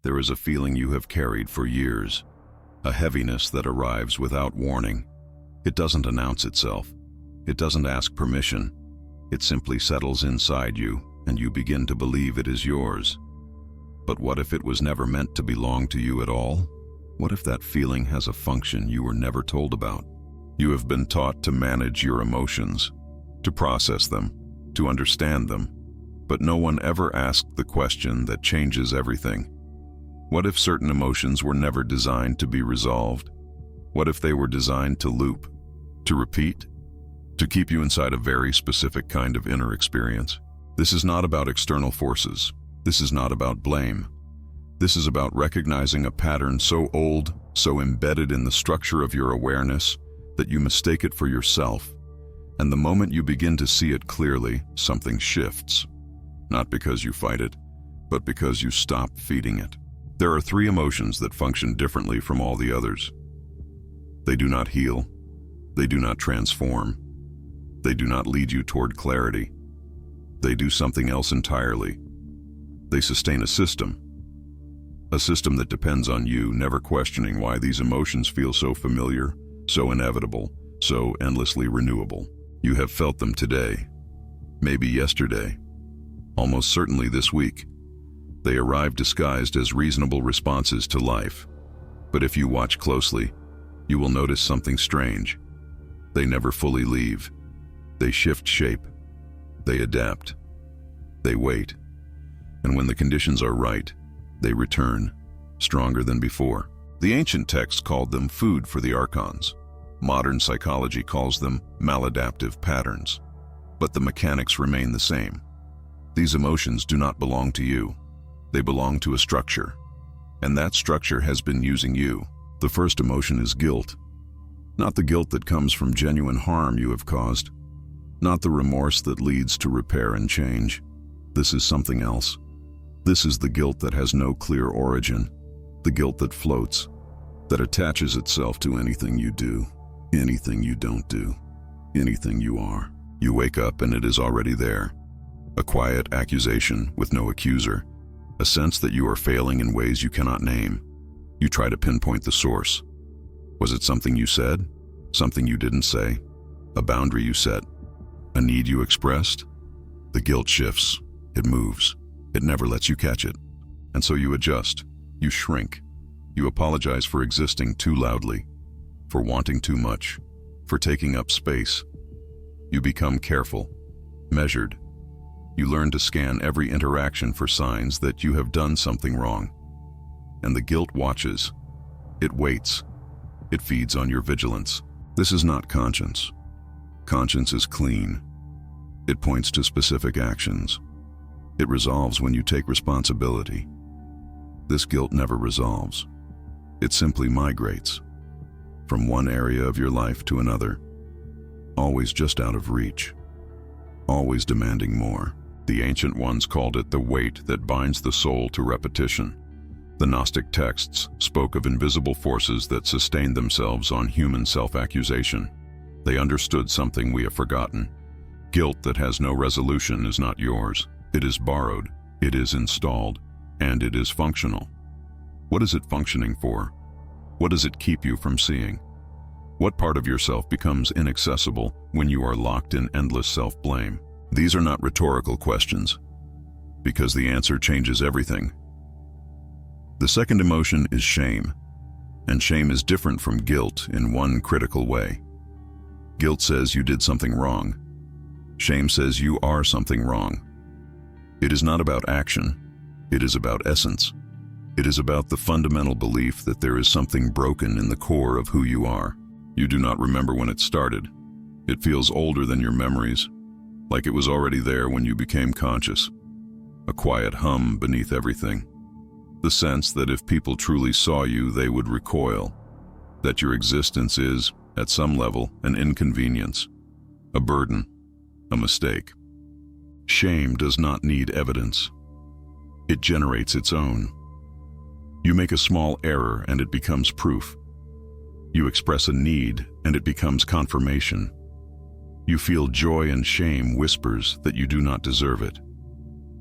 there is a feeling you have carried for years, a heaviness that arrives without warning. It doesn't announce itself. It doesn't ask permission. It simply settles inside you, and you begin to believe it is yours. But what if it was never meant to belong to you at all? What if that feeling has a function you were never told about? You have been taught to manage your emotions, to process them, to understand them, but no one ever asked the question that changes everything. What if certain emotions were never designed to be resolved? What if they were designed to loop, to repeat, to keep you inside a very specific kind of inner experience? This is not about external forces. This is not about blame. This is about recognizing a pattern so old, so embedded in the structure of your awareness, that you mistake it for yourself. And the moment you begin to see it clearly, something shifts. Not because you fight it, but because you stop feeding it. There are 3 emotions that function differently from all the others. They do not heal. They do not transform. They do not lead you toward clarity. They do something else entirely. They sustain a system that depends on you never questioning why these emotions feel so familiar, so inevitable, so endlessly renewable. You have felt them today, maybe yesterday, almost certainly this week. They arrive disguised as reasonable responses to life. But if you watch closely, you will notice something strange. They never fully leave. They shift shape. They adapt. They wait. And when the conditions are right, they return, stronger than before. The ancient texts called them food for the Archons. Modern psychology calls them maladaptive patterns. But the mechanics remain the same. These emotions do not belong to you. They belong to a structure. And that structure has been using you. The first emotion is guilt. Not the guilt that comes from genuine harm you have caused. Not the remorse that leads to repair and change. This is something else. This is the guilt that has no clear origin. The guilt that floats, that attaches itself to anything you do, anything you don't do, anything you are. You wake up and it is already there. A quiet accusation with no accuser. A sense that you are failing in ways you cannot name. You try to pinpoint the source. Was it something you said? Something you didn't say? A boundary you set? A need you expressed? The guilt shifts. It moves. It never lets you catch it. And so you adjust. You shrink. You apologize for existing too loudly, for wanting too much, for taking up space. You become careful, measured. You learn to scan every interaction for signs that you have done something wrong. And the guilt watches. It waits. It feeds on your vigilance. This is not conscience. Conscience is clean. It points to specific actions. It resolves when you take responsibility. This guilt never resolves. It simply migrates from one area of your life to another, always just out of reach, always demanding more. The ancient ones called it the weight that binds the soul to repetition. The Gnostic texts spoke of invisible forces that sustained themselves on human self-accusation. They understood something we have forgotten. Guilt that has no resolution is not yours. It is borrowed, it is installed, and it is functional. What is it functioning for? What does it keep you from seeing? What part of yourself becomes inaccessible when you are locked in endless self-blame? These are not rhetorical questions, because the answer changes everything. The second emotion is shame, and shame is different from guilt in one critical way. Guilt says you did something wrong. Shame says you are something wrong. It is not about action. It is about essence. It is about the fundamental belief that there is something broken in the core of who you are. You do not remember when it started. It feels older than your memories, like it was already there when you became conscious. A quiet hum beneath everything. The sense that if people truly saw you, they would recoil. That your existence is, at some level, an inconvenience, a burden, a mistake. Shame does not need evidence. It generates its own. You make a small error and it becomes proof. You express a need and it becomes confirmation. You feel joy and shame whispers that you do not deserve it,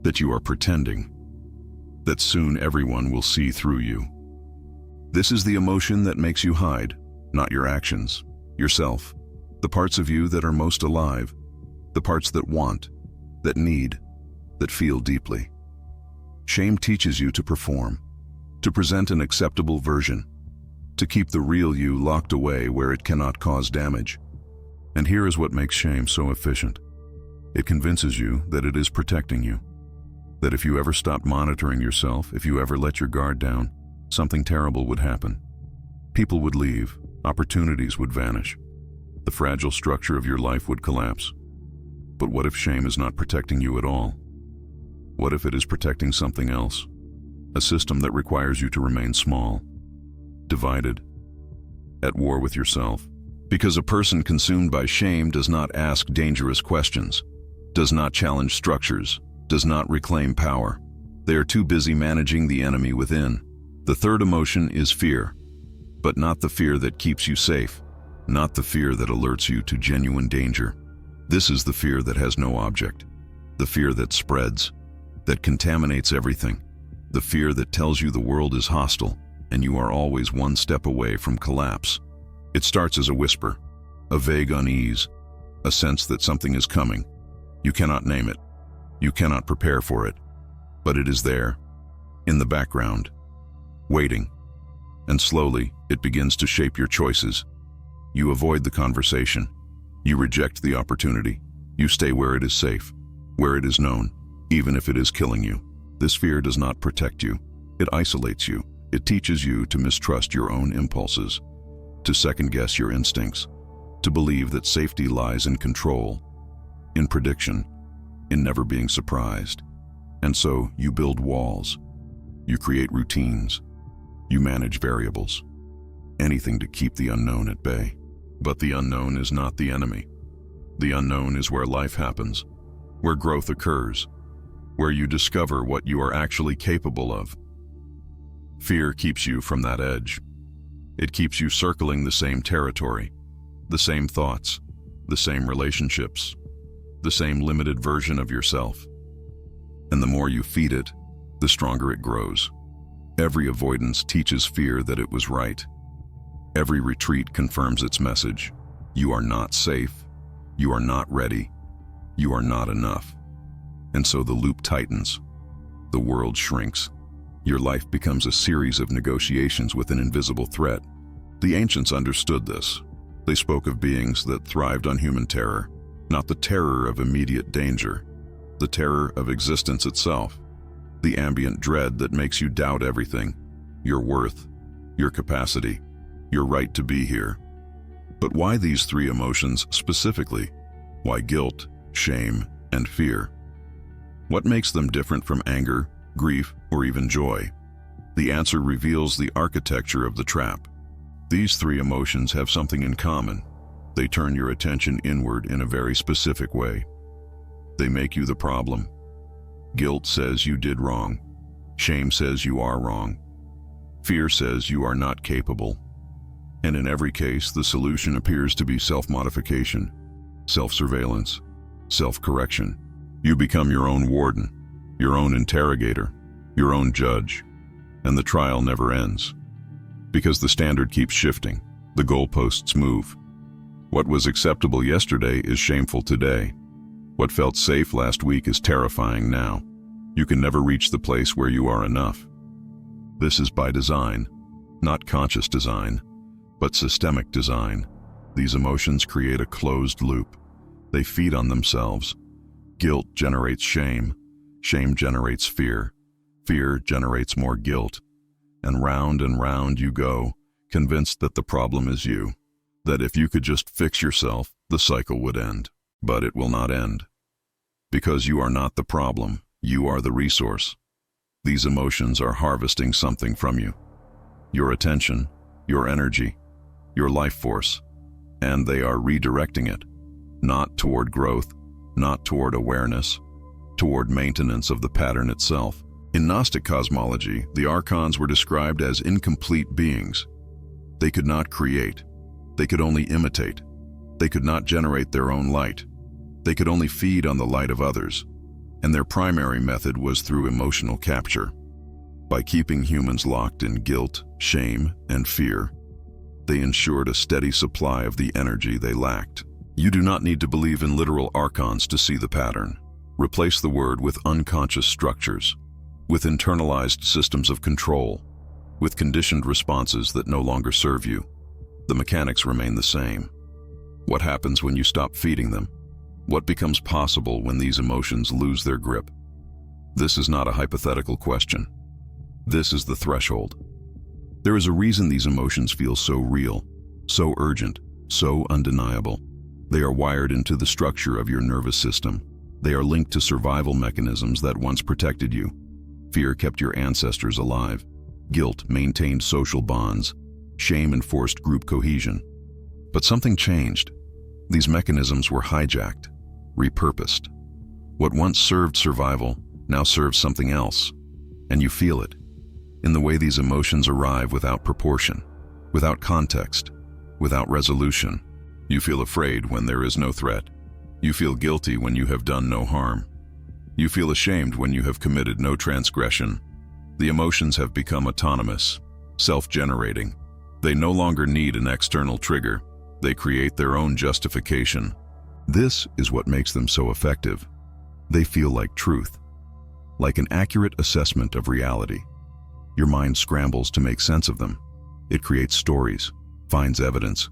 that you are pretending. that soon everyone will see through you. This is the emotion that makes you hide, not your actions, yourself, the parts of you that are most alive, the parts that want, that need, that feel deeply. Shame teaches you to perform, to present an acceptable version, to keep the real you locked away where it cannot cause damage. And here is what makes shame so efficient. It convinces you that it is protecting you, that if you ever stopped monitoring yourself, if you ever let your guard down, something terrible would happen. People would leave, opportunities would vanish, the fragile structure of your life would collapse. But what if shame is not protecting you at all? What if it is protecting something else? A system that requires you to remain small, divided, at war with yourself. Because a person consumed by shame does not ask dangerous questions, does not challenge structures, does not reclaim power. They are too busy managing the enemy within. The third emotion is fear, but not the fear that keeps you safe, not the fear that alerts you to genuine danger. This is the fear that has no object, the fear that spreads, that contaminates everything, the fear that tells you the world is hostile and you are always one step away from collapse. It starts as a whisper, a vague unease, a sense that something is coming. You cannot name it. You cannot prepare for it. But it is there, in the background, waiting. And slowly, it begins to shape your choices. You avoid the conversation. You reject the opportunity. You stay where it is safe, where it is known, even if it is killing you. This fear does not protect you. It isolates you. It teaches you to mistrust your own impulses, to second-guess your instincts, to believe that safety lies in control, in prediction, in never being surprised. And so you build walls, you create routines, you manage variables, anything to keep the unknown at bay. But the unknown is not the enemy. The unknown is where life happens, where growth occurs, where you discover what you are actually capable of. Fear keeps you from that edge. It keeps you circling the same territory, the same thoughts, the same relationships, the same limited version of yourself. And the more you feed it, the stronger it grows. Every avoidance teaches fear that it was right. Every retreat confirms its message. You are not safe. You are not ready. You are not enough. And so the loop tightens. The world shrinks. Your life becomes a series of negotiations with an invisible threat. The ancients understood this. They spoke of beings that thrived on human terror, not the terror of immediate danger, the terror of existence itself, the ambient dread that makes you doubt everything, your worth, your capacity, your right to be here. But why these three emotions specifically? Why guilt, shame, and fear? What makes them different from anger, grief, or even joy? The answer reveals the architecture of the trap. These three emotions have something in common. They turn your attention inward in a very specific way. They make you the problem. Guilt says you did wrong. Shame says you are wrong. Fear says you are not capable. And in every case, the solution appears to be self-modification, self-surveillance, self-correction. You become your own warden, your own interrogator, your own judge, and the trial never ends. Because the standard keeps shifting, the goalposts move. What was acceptable yesterday is shameful today. What felt safe last week is terrifying now. You can never reach the place where you are enough. This is by design, not conscious design, but systemic design. These emotions create a closed loop. They feed on themselves. Guilt generates shame. Shame generates fear. Fear generates more guilt. And round you go, convinced that the problem is you. That if you could just fix yourself, the cycle would end. But it will not end. Because you are not the problem, you are the resource. These emotions are harvesting something from you. Your attention, your energy, your life force. And they are redirecting it. Not toward growth, not toward awareness, toward maintenance of the pattern itself. In Gnostic cosmology, the Archons were described as incomplete beings. They could not create. They could only imitate. They could not generate their own light. They could only feed on the light of others. And their primary method was through emotional capture. By keeping humans locked in guilt, shame, and fear, they ensured a steady supply of the energy they lacked. You do not need to believe in literal archons to see the pattern. Replace the word with unconscious structures, with internalized systems of control, with conditioned responses that no longer serve you. The mechanics remain the same. What happens when you stop feeding them? What becomes possible when these emotions lose their grip? This is not a hypothetical question. This is the threshold. There is a reason these emotions feel so real, so urgent, so undeniable. They are wired into the structure of your nervous system. They are linked to survival mechanisms that once protected you. Fear kept your ancestors alive. Guilt maintained social bonds. Shame enforced group cohesion. But something changed. These mechanisms were hijacked, repurposed. What once served survival now serves something else. And you feel it. In the way these emotions arrive without proportion, without context, without resolution. You feel afraid when there is no threat. You feel guilty when you have done no harm. You feel ashamed when you have committed no transgression. The emotions have become autonomous, self-generating. They no longer need an external trigger. They create their own justification. This is what makes them so effective. They feel like truth, like an accurate assessment of reality. Your mind scrambles to make sense of them. It creates stories, finds evidence,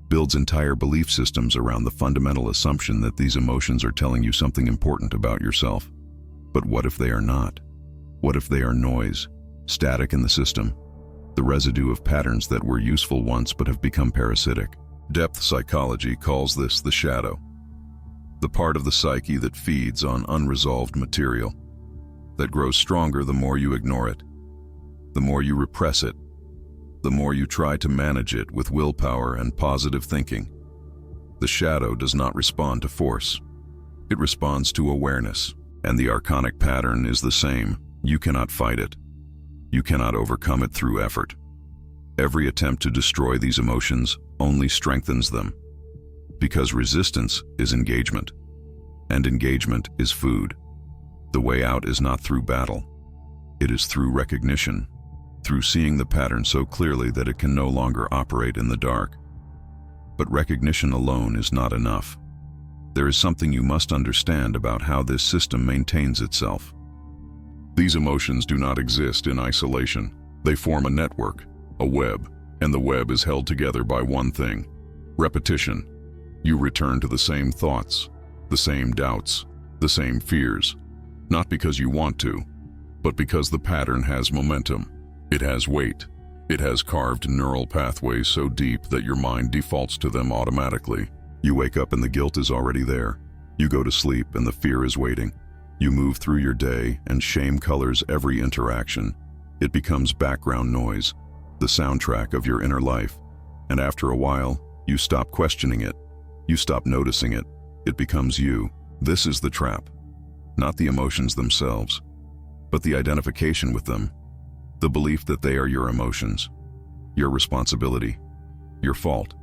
builds entire belief systems around the fundamental assumption that these emotions are telling you something important about yourself. But what if they are not? What if they are noise, static in the system, the residue of patterns that were useful once but have become parasitic? Depth psychology calls this the shadow, the part of the psyche that feeds on unresolved material, that grows stronger the more you ignore it, the more you repress it, the more you try to manage it with willpower and positive thinking. The shadow does not respond to force. It responds to awareness, and the archonic pattern is the same. You cannot fight it. You cannot overcome it through effort. Every attempt to destroy these emotions only strengthens them, because resistance is engagement, and engagement is food. The way out is not through battle. It is through recognition, through seeing the pattern so clearly that it can no longer operate in the dark. But recognition alone is not enough. There is something you must understand about how this system maintains itself. These emotions do not exist in isolation. They form a network, a web, and the web is held together by one thing: repetition. You return to the same thoughts, the same doubts, the same fears, not because you want to, but because the pattern has momentum. It has weight. It has carved neural pathways so deep that your mind defaults to them automatically. You wake up and the guilt is already there. You go to sleep and the fear is waiting. You move through your day and shame colors every interaction. It becomes background noise, the soundtrack of your inner life. And after a while, you stop questioning it. You stop noticing it. It becomes you. This is the trap. Not the emotions themselves, but the identification with them. The belief that they are your emotions, your responsibility, your fault.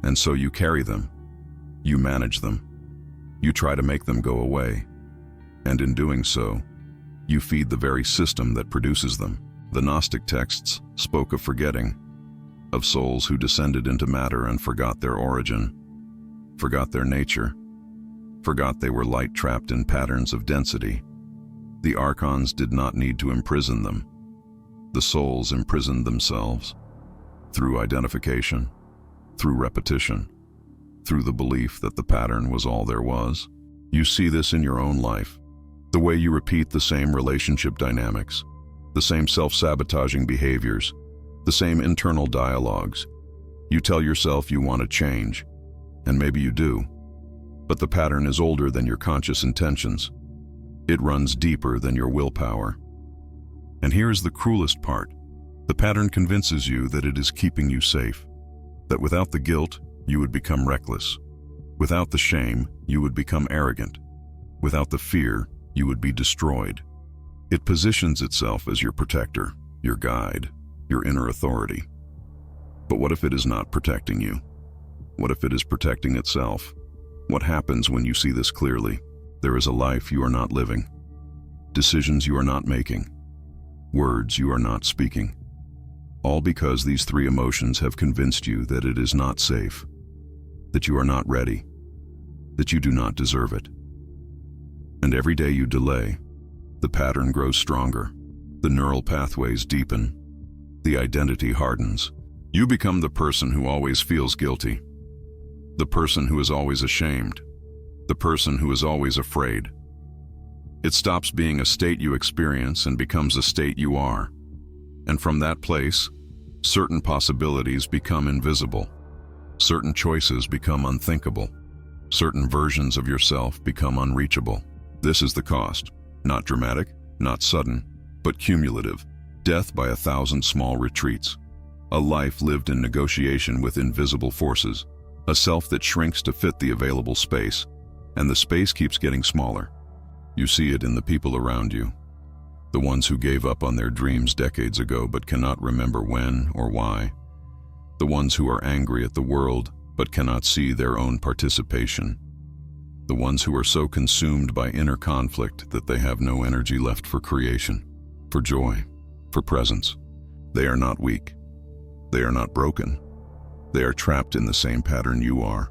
And so you carry them. You manage them. You try to make them go away. And in doing so, you feed the very system that produces them. The Gnostic texts spoke of forgetting, of souls who descended into matter and forgot their origin, forgot their nature, forgot they were light trapped in patterns of density. The Archons did not need to imprison them. The souls imprisoned themselves through identification, through repetition, through the belief that the pattern was all there was. You see this in your own life, the way you repeat the same relationship dynamics, the same self-sabotaging behaviors, the same internal dialogues. You tell yourself you want to change, and maybe you do, but the pattern is older than your conscious intentions. It runs deeper than your willpower. And here is the cruelest part. The pattern convinces you that it is keeping you safe, that without the guilt, you would become reckless. Without the shame, you would become arrogant. Without the fear, you would be destroyed. It positions itself as your protector, your guide, your inner authority. But what if it is not protecting you? What if it is protecting itself? What happens when you see this clearly? There is a life you are not living, decisions you are not making, words you are not speaking. All because these three emotions have convinced you that it is not safe, that you are not ready, that you do not deserve it. And every day you delay, the pattern grows stronger, the neural pathways deepen, the identity hardens. You become the person who always feels guilty, the person who is always ashamed, the person who is always afraid. It stops being a state you experience and becomes a state you are. And from that place, certain possibilities become invisible. Certain choices become unthinkable. Certain versions of yourself become unreachable. This is the cost. Not dramatic, not sudden, but cumulative. Death by 1,000 small retreats. A life lived in negotiation with invisible forces. A self that shrinks to fit the available space. And the space keeps getting smaller. You see it in the people around you. The ones who gave up on their dreams decades ago but cannot remember when or why. The ones who are angry at the world but cannot see their own participation. The ones who are so consumed by inner conflict that they have no energy left for creation, for joy, for presence. They are not weak. They are not broken. They are trapped in the same pattern you are.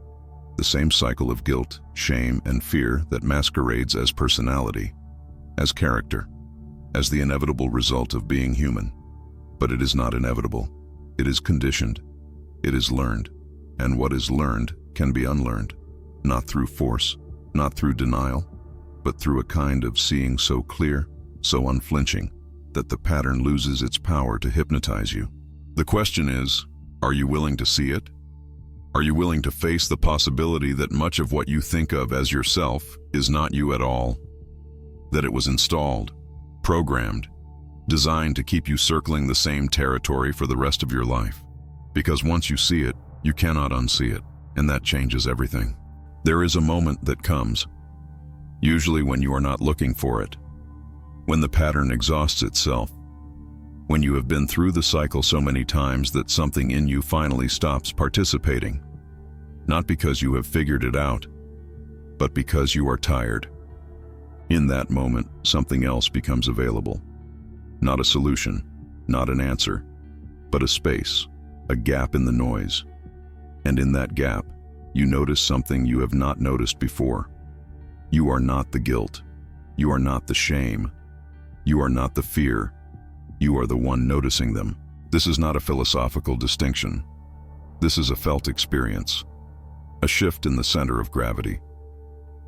The same cycle of guilt, shame, and fear that masquerades as personality, as character, as the inevitable result of being human. But it is not inevitable. It is conditioned. It is learned. And what is learned can be unlearned, not through force, not through denial, but through a kind of seeing so clear, so unflinching, that the pattern loses its power to hypnotize you. The question is, are you willing to see it? Are you willing to face the possibility that much of what you think of as yourself is not you at all? That it was installed, programmed, designed to keep you circling the same territory for the rest of your life? Because once you see it, you cannot unsee it, and that changes everything. There is a moment that comes, usually when you are not looking for it, when the pattern exhausts itself, when you have been through the cycle so many times that something in you finally stops participating, not because you have figured it out, but because you are tired. In that moment, something else becomes available. Not a solution, not an answer, but a space, a gap in the noise. And in that gap, you notice something you have not noticed before. You are not the guilt. You are not the shame. You are not the fear. You are the one noticing them. This is not a philosophical distinction. This is a felt experience, a shift in the center of gravity.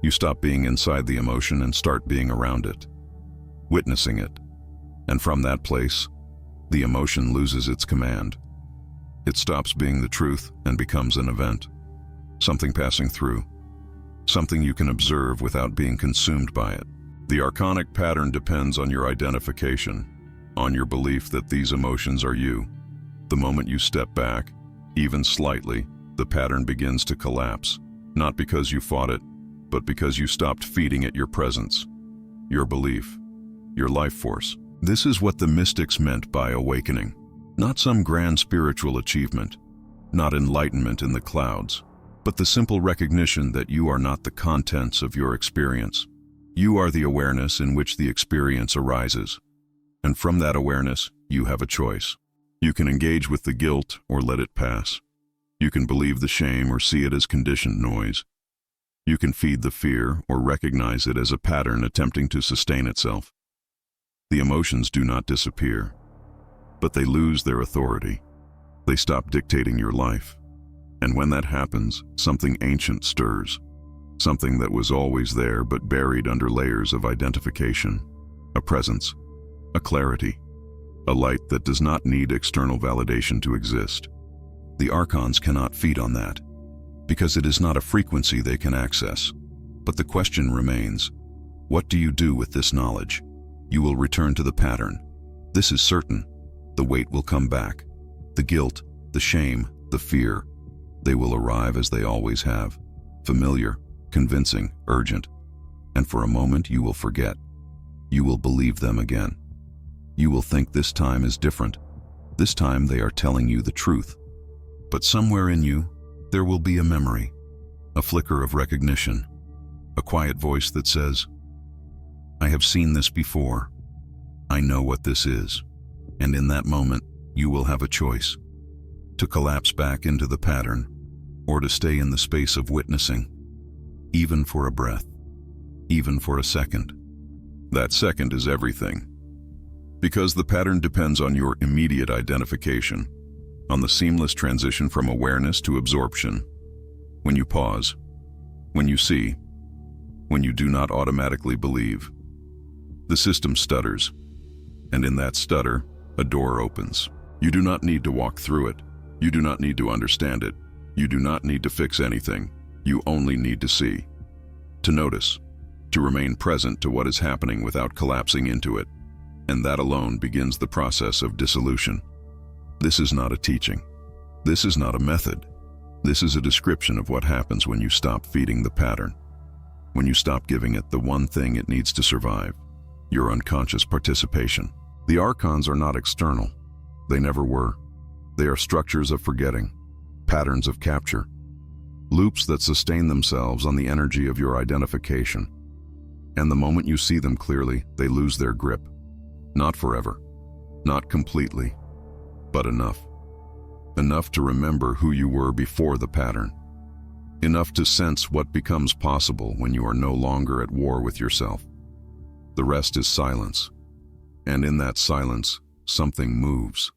You stop being inside the emotion and start being around it, witnessing it. And from that place, the emotion loses its command. It stops being the truth and becomes an event, something passing through, something you can observe without being consumed by it. The archonic pattern depends on your identification, on your belief that these emotions are you. The moment you step back, even slightly, the pattern begins to collapse, not because you fought it, but because you stopped feeding it your presence, your belief, your life force. This is what the mystics meant by awakening. Not some grand spiritual achievement, not enlightenment in the clouds, but the simple recognition that you are not the contents of your experience. You are the awareness in which the experience arises. And from that awareness, you have a choice. You can engage with the guilt or let it pass. You can believe the shame or see it as conditioned noise. You can feed the fear or recognize it as a pattern attempting to sustain itself. The emotions do not disappear, but they lose their authority. They stop dictating your life. And when that happens, something ancient stirs, something that was always there but buried under layers of identification, a presence, a clarity, a light that does not need external validation to exist. The Archons cannot feed on that, because it is not a frequency they can access. But the question remains, what do you do with this knowledge? You will return to the pattern. This is certain. The weight will come back. The guilt, the shame, the fear, they will arrive as they always have, familiar, convincing, urgent. And for a moment you will forget. You will believe them again. You will think this time is different. This time they are telling you the truth. But somewhere in you, there will be a memory, a flicker of recognition, a quiet voice that says, I have seen this before. I know what this is. And in that moment, you will have a choice: to collapse back into the pattern, or to stay in the space of witnessing, even for a breath, even for a second. That second is everything. Because the pattern depends on your immediate identification, on the seamless transition from awareness to absorption. When you pause, when you see, when you do not automatically believe, the system stutters, and in that stutter, a door opens. You do not need to walk through it. You do not need to understand it. You do not need to fix anything. You only need to see, to notice, to remain present to what is happening without collapsing into it. And that alone begins the process of dissolution. This is not a teaching. This is not a method. This is a description of what happens when you stop feeding the pattern, when you stop giving it the one thing it needs to survive: your unconscious participation. The Archons are not external. They never were. They are structures of forgetting, patterns of capture, loops that sustain themselves on the energy of your identification. And the moment you see them clearly, they lose their grip. Not forever, not completely, but enough. Enough to remember who you were before the pattern. Enough to sense what becomes possible when you are no longer at war with yourself. The rest is silence. And in that silence, something moves.